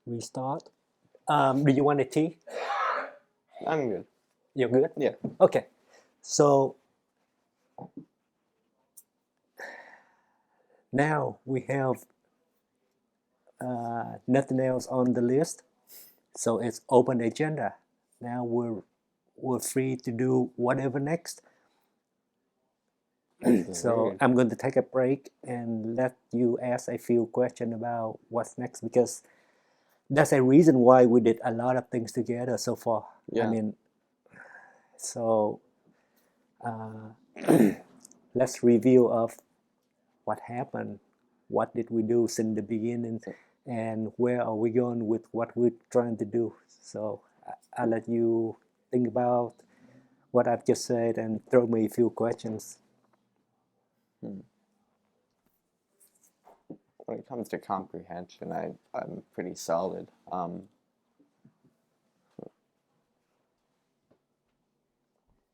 Restart. Do you want a tea? I'm good. You're good? Yeah. Okay. So now we have nothing else on the list. So it's open agenda. Now we're free to do whatever next. So I'm going to take a break and let you ask a few questions about what's next, because that's a reason why we did a lot of things together so far. Yeah. I mean, so let's review of what happened, what did we do since the beginning, and where are we going with what we're trying to do. So I'll let you think about what I've just said and throw me a few questions. When it comes to comprehension, I'm pretty solid.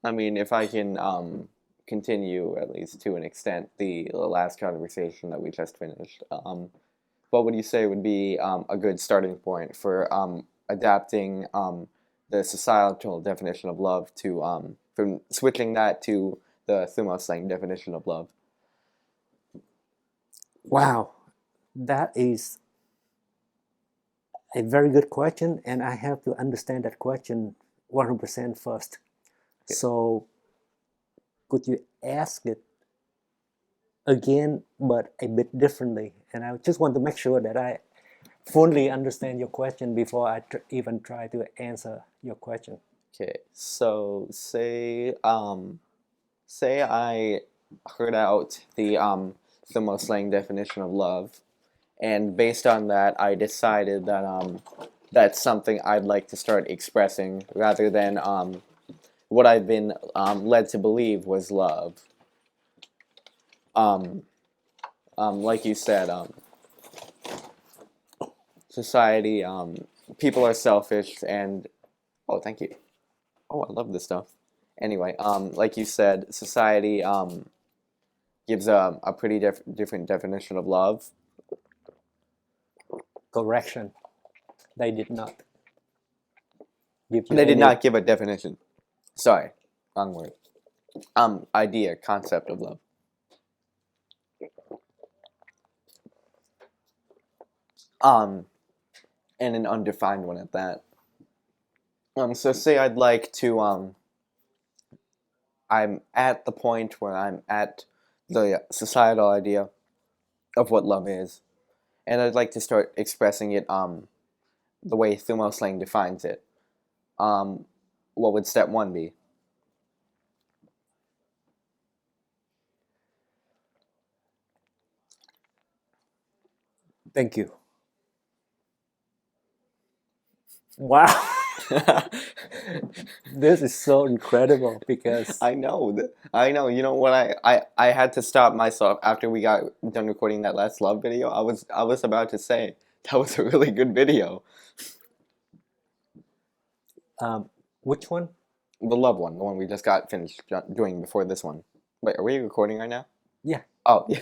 I mean, if I can continue, at least to an extent, the last conversation that we just finished, what would you say would be a good starting point for adapting the societal definition of love to, from switching that to the Thumoslang definition of love? Wow, that is a very good question, and I have to understand that question 100% first. Okay. So could you ask it again, but a bit differently? And I just want to make sure that I fully understand your question before I even try to answer your question. Okay, so say I heard out the Thumoslang definition of love, and based on that, I decided that that's something I'd like to start expressing rather than what I've been led to believe was love. Like you said, society, people are selfish, and oh, thank you. Oh, I love this stuff. Anyway, like you said, society gives a pretty different definition of love. Correction. They did not give you They did any- not give a definition. Sorry, wrong word. Idea, concept of love. And an undefined one at that. So say I'd like to, I'm at the point where I'm at the societal idea of what love is, and I'd like to start expressing it the way Thumoslang defines it. What would step one be? Thank you. Wow. This is so incredible because I know. You know what? I had to stop myself after we got done recording that last love video. I was about to say that was a really good video. which one? The love one, the one we just got finished doing before this one. Wait, are we recording right now? Yeah. Oh, yeah.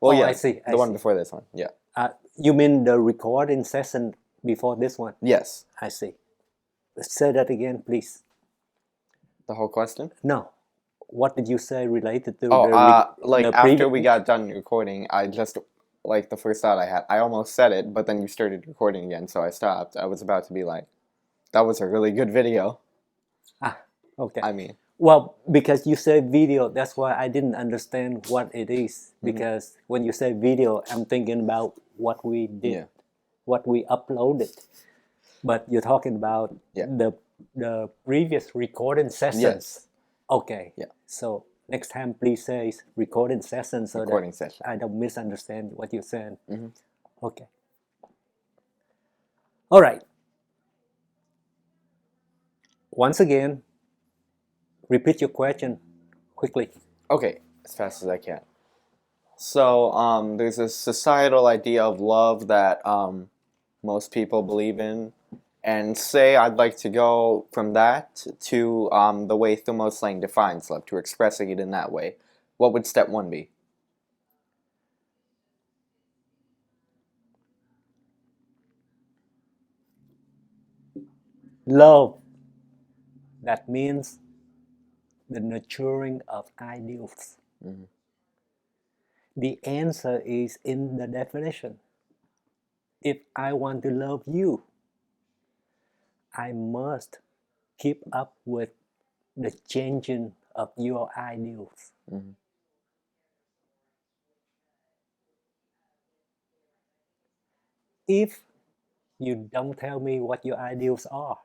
Well, Oh, yeah. I see. The one before this one. Yeah. You mean the recording session before this one? Yes. I see. Say that again, please. The whole question? No. What did you say related to like the after we got done recording, I just, like, the first thought I had, I almost said it, but then you started recording again, so I stopped. I was about to be like, that was a really good video. Okay. I mean, well, because you said video, that's why I didn't understand what it is. Because when you say video, I'm thinking about what we did, what we uploaded. But you're talking about the previous recording sessions. Yes. Okay. Yeah. So next time, please say recording session so recording that session. I don't misunderstand what you're saying. Okay. All right. Once again, repeat your question quickly. Okay, as fast as I can. So, there's a societal idea of love that most people believe in, and say I'd like to go from that to the way Thumoslang defines love, to expressing it in that way. what would step 1 be? Love. That means the nurturing of ideals. Mhm. The answer is in the definition. If I want to love you, I must keep up with the changing of your ideals. Mhm. If you don't tell me what your ideals are,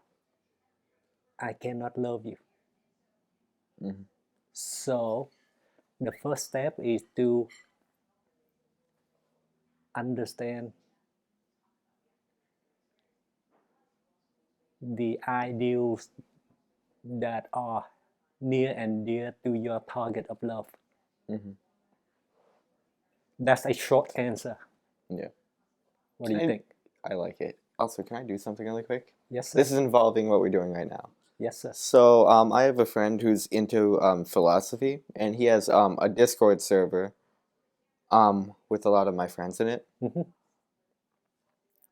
I cannot love you. Mhm. So the first step is to understand the ideals that are near and dear to your target of love. Mhm. That's a short answer. Yeah. What do you think? I like it. Also, can I do something really quick? Yes, sir. This is involving what we're doing right now. Yes, sir. So, I have a friend who's into philosophy, and he has a Discord server with a lot of my friends in it. Mm-hmm.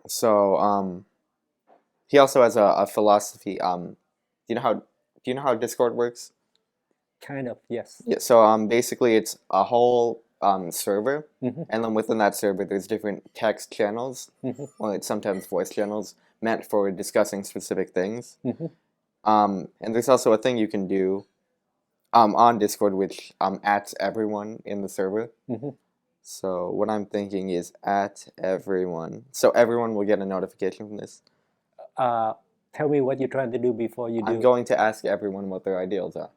So, he also has a philosophy. Do you know how Discord works? Kind of, yes. Yeah. So, basically, it's a whole server, Mm-hmm. and then within that server, there's different text channels, Mm-hmm. or it's sometimes voice channels meant for discussing specific things. Mm-hmm. And there's also a thing you can do on Discord which adds everyone in the server. Mm-hmm. So what I'm thinking is at everyone. So everyone will get a notification from this. Tell me what you're trying to do before you I'm do. going to ask everyone what their ideals are.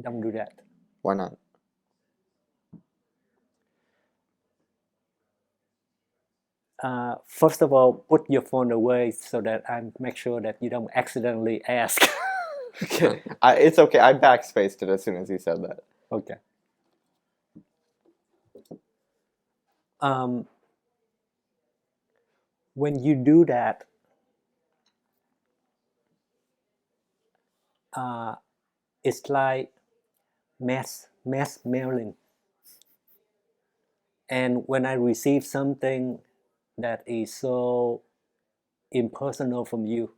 Don't do that. Why not? First of all, put your phone away so that I make sure that you don't accidentally ask. Okay. It's okay. I backspaced it as soon as you said that. Okay. Um, when you do that, it's like mass mailing. And when I receive something that is so impersonal from you,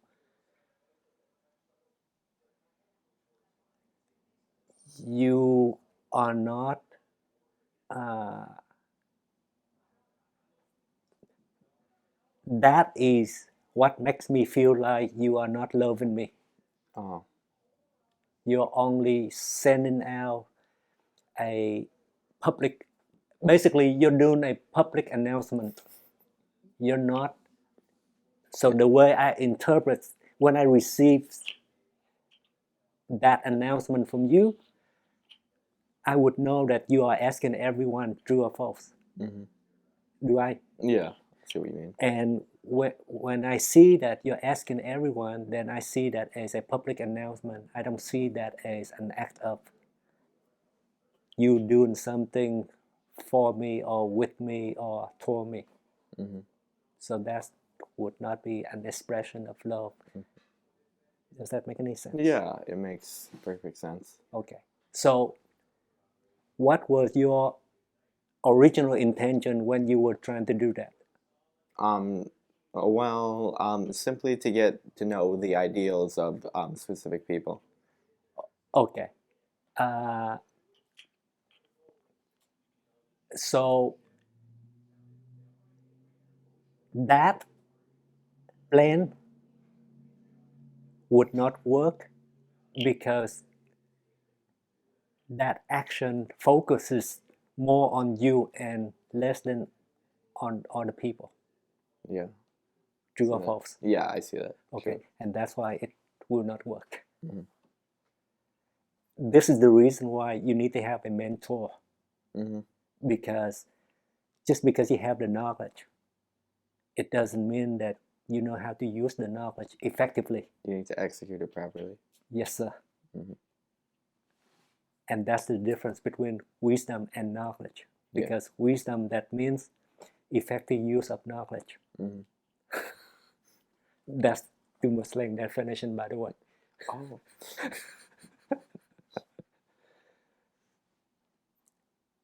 you are not that is what makes me feel like you are not loving me. Oh. You're only sending out a public, basically you're doing a public announcement. You're not. So the way I interpret when I receive that announcement from you, I would know that you are asking everyone true or false. Mm-hmm. Do I? Yeah. I see what you mean. And when I see that you're asking everyone, then I see that as a public announcement. I don't see that as an act of you doing something for me or with me or for me. Mm-hmm. So that would not be an expression of love. Does that make any sense? Yeah, it makes perfect sense. Okay. So what was your original intention when you were trying to do that? Simply to get to know the ideals of specific people. Okay. Uh, so that plan would not work because that action focuses more on you and less than on other people. Yeah. True See or that? false? Yeah, I see that. Okay. True. And that's why it will not work. Mhm. This is the reason why you need to have a mentor, Mm-hmm. because just because you have the knowledge, it doesn't mean that you know how to use the knowledge effectively. You need to execute it properly. Yes, sir. Mhm. And that's the difference between wisdom and knowledge. Because wisdom, that means effective use of knowledge. Mm-hmm. That's Thumoslang definition, by the way. Oh.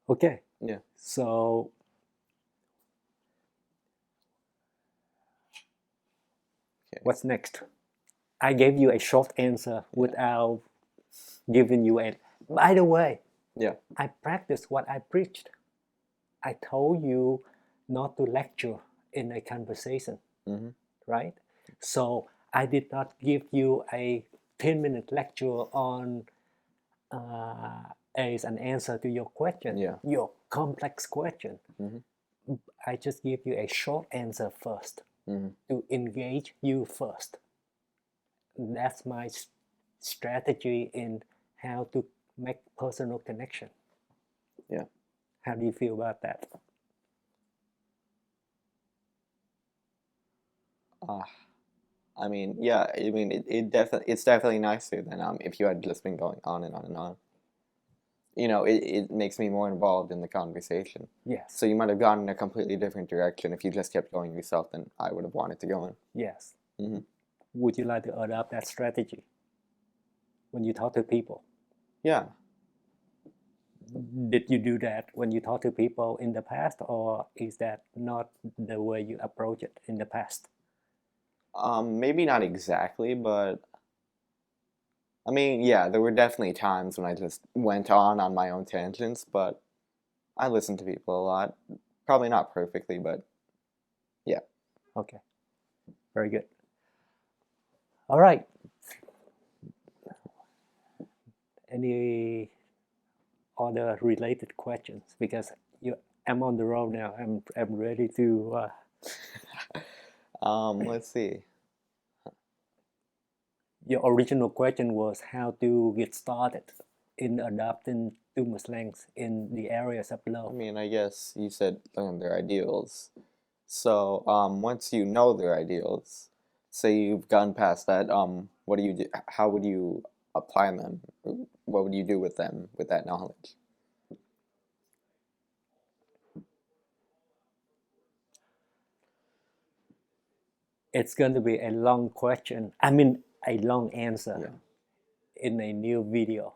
Okay. Yeah. So Okay. what's next? I gave you a short answer without giving you a. By the way, Yeah. I practiced what I preached. I told you not to lecture in a conversation, Mm-hmm. right? So I did not give you a 10-minute lecture on as an answer to your question, Yeah. your complex question. Mm-hmm. I just give you a short answer first Mm-hmm. to engage you first. That's my strategy in how to make personal connection. Yeah. How do you feel about that? I mean, yeah. I mean, it's definitely nicer than if you had just been going on and on and on. You know, it makes me more involved in the conversation. Yes. So you might have gone in a completely different direction if you just kept going yourself than I would have wanted to go in. Yes. Mm-hmm. Would you like to adopt that strategy when you talk to people? Yeah. Did you do that when you talk to people in the past, or is that not the way you approach it in the past? Maybe not exactly, but I mean, yeah, there were definitely times when I just went on my own tangents, but I listened to people a lot. Probably not perfectly, but yeah. Okay, very good. All right. Any other related questions? Because I'm on the road now. I'm ready to. Let's see. Your original question was how to get started in adopting Thumoslangs in the areas of I love. mean, I guess you said learn their ideals. So, once you know their ideals, say you've gone past that, what do you do? How would you apply them? What would you do with them with that knowledge? It's going to be a long question. I mean, a long answer Yeah. in a new video.